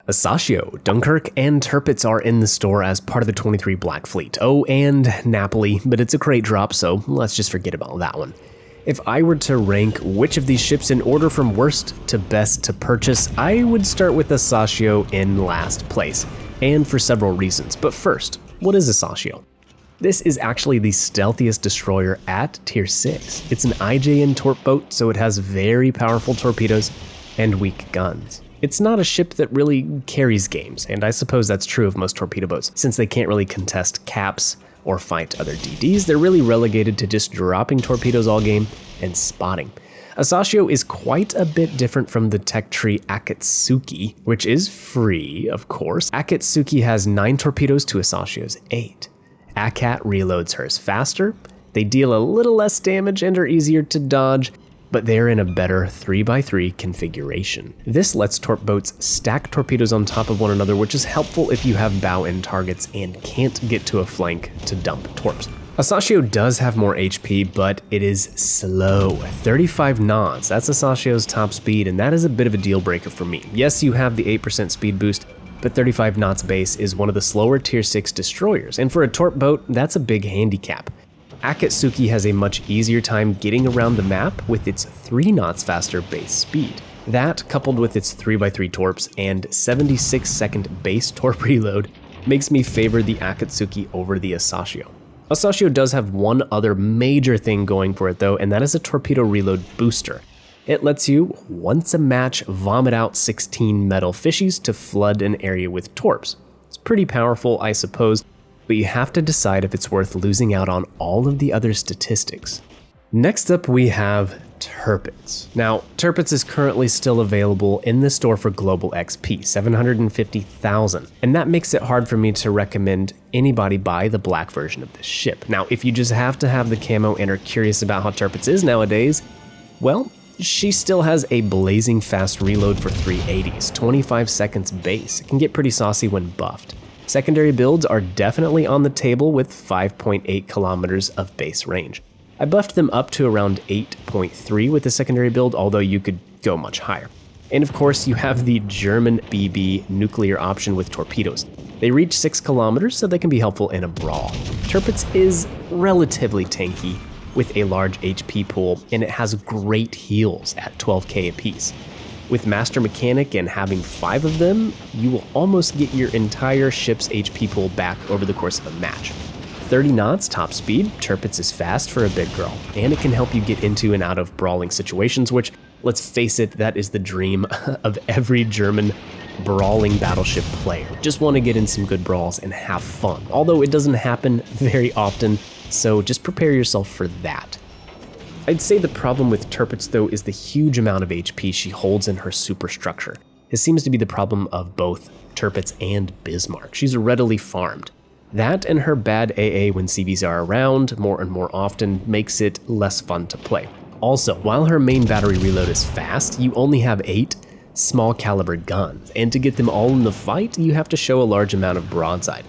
Asashio, Dunkirk, and Tirpitz are in the store as part of the 23 Black Fleet. Oh, and Napoli, but it's a crate drop, so let's just forget about that one. If I were to rank which of these ships in order from worst to best to purchase, I would start with Asashio in last place, and for several reasons. But first, what is Asashio? This is actually the stealthiest destroyer at Tier 6. It's an IJN torp boat, so it has very powerful torpedoes and weak guns. It's not a ship that really carries games, and I suppose that's true of most torpedo boats. Since they can't really contest caps or fight other DDs, they're really relegated to just dropping torpedoes all game and spotting. Asashio is quite a bit different from the tech tree Akatsuki, which is free, of course. Akatsuki has 9 torpedoes to Asashio's 8. Akat reloads hers faster, they deal a little less damage and are easier to dodge, but they're in a better 3x3 configuration. This lets torp boats stack torpedoes on top of one another, which is helpful if you have bow-end targets and can't get to a flank to dump torps. Asashio does have more HP, but it is slow. 35 knots, that's Asashio's top speed, and that is a bit of a deal breaker for me. Yes, you have the 8% speed boost, but 35 knots base is one of the slower tier 6 destroyers, and for a torp boat, that's a big handicap. Akatsuki has a much easier time getting around the map with its 3 knots faster base speed. That, coupled with its 3x3 torps and 76-second base torp reload, makes me favor the Akatsuki over the Asashio. Asashio does have one other major thing going for it though, and that is a torpedo reload booster. It lets you, once a match, vomit out 16 metal fishies to flood an area with torps. It's pretty powerful, I suppose, but you have to decide if it's worth losing out on all of the other statistics. Next up we have Tirpitz. Now, Tirpitz is currently still available in the store for global XP, 750,000, and that makes it hard for me to recommend anybody buy the black version of this ship. Now, if you just have to have the camo and are curious about how Tirpitz is nowadays, well, she still has a blazing fast reload for 380s, 25 seconds base. It can get pretty saucy when buffed. Secondary builds are definitely on the table with 5.8 kilometers of base range. I buffed them up to around 8.3 with the secondary build, although you could go much higher. And of course, you have the German BB nuclear option with torpedoes. They reach 6 kilometers, so they can be helpful in a brawl. Tirpitz is relatively tanky with a large HP pool, and it has great heals at 12k apiece. With Master Mechanic and having 5 of them, you will almost get your entire ship's HP pool back over the course of a match. 30 knots top speed, Tirpitz is fast for a big girl, and it can help you get into and out of brawling situations, which, let's face it, that is the dream of every German brawling battleship player. Just want to get in some good brawls and have fun, although it doesn't happen very often, so just prepare yourself for that. I'd say the problem with Tirpitz though is the huge amount of HP she holds in her superstructure. This seems to be the problem of both Tirpitz and Bismarck. She's readily farmed. That and her bad AA when CVs are around more and more often makes it less fun to play. Also, while her main battery reload is fast, you only have 8 small caliber guns, and to get them all in the fight, you have to show a large amount of broadside.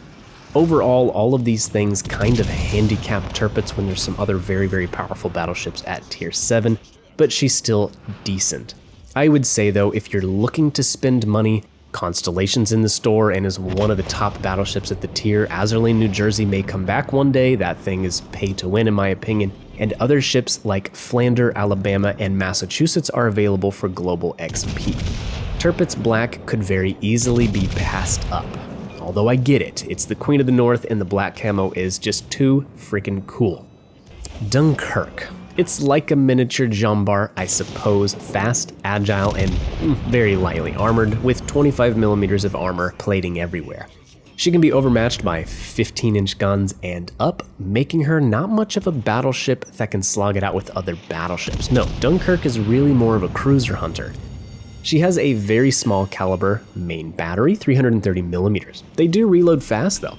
Overall, all of these things kind of handicap Tirpitz when there's some other very, very powerful battleships at tier 7, but she's still decent. I would say though, if you're looking to spend money, Constellation's in the store and is one of the top battleships at the tier. Azur, New Jersey may come back one day, that thing is pay to win in my opinion, and other ships like Flanders, Alabama, and Massachusetts are available for global XP. Tirpitz Black could very easily be passed up. Although I get it, it's the Queen of the North and the black camo is just too freaking cool. Dunkirk. It's like a miniature Jambar, I suppose, fast, agile, and very lightly armored, with 25mm of armor plating everywhere. She can be overmatched by 15-inch guns and up, making her not much of a battleship that can slog it out with other battleships. No, Dunkirk is really more of a cruiser hunter. She has a very small caliber main battery, 330mm. They do reload fast though.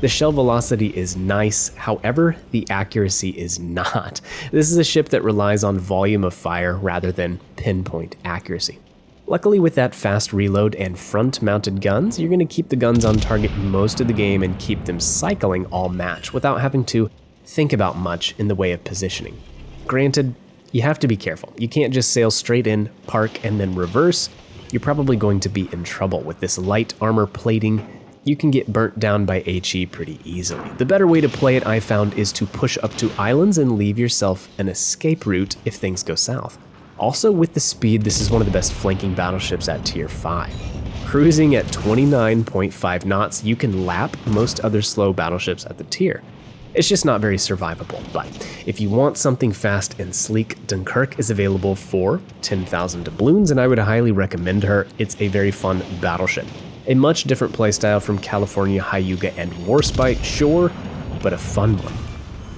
The shell velocity is nice, however, the accuracy is not. This is a ship that relies on volume of fire rather than pinpoint accuracy. Luckily with that fast reload and front-mounted guns, you're going to keep the guns on target most of the game and keep them cycling all match without having to think about much in the way of positioning. Granted, you have to be careful. You can't just sail straight in, park, and then reverse. you're probably going to be in trouble. With this light armor plating, you can get burnt down by HE pretty easily. The better way to play it, I found, is to push up to islands and leave yourself an escape route if things go south. Also, with the speed, this is one of the best flanking battleships at tier 5. Cruising at 29.5 knots, you can lap most other slow battleships at the tier. It's just not very survivable, but if you want something fast and sleek, Dunkirk is available for 10,000 doubloons, and I would highly recommend her. It's a very fun battleship. A much different playstyle from California, Hyuga, and Warspite, sure, but a fun one.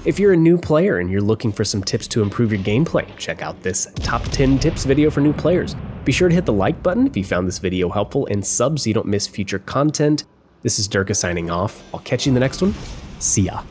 If you're a new player and you're looking for some tips to improve your gameplay, check out this top 10 tips video for new players. Be sure to hit the like button if you found this video helpful, and sub so you don't miss future content. This is Derka signing off. I'll catch you in the next one. See ya.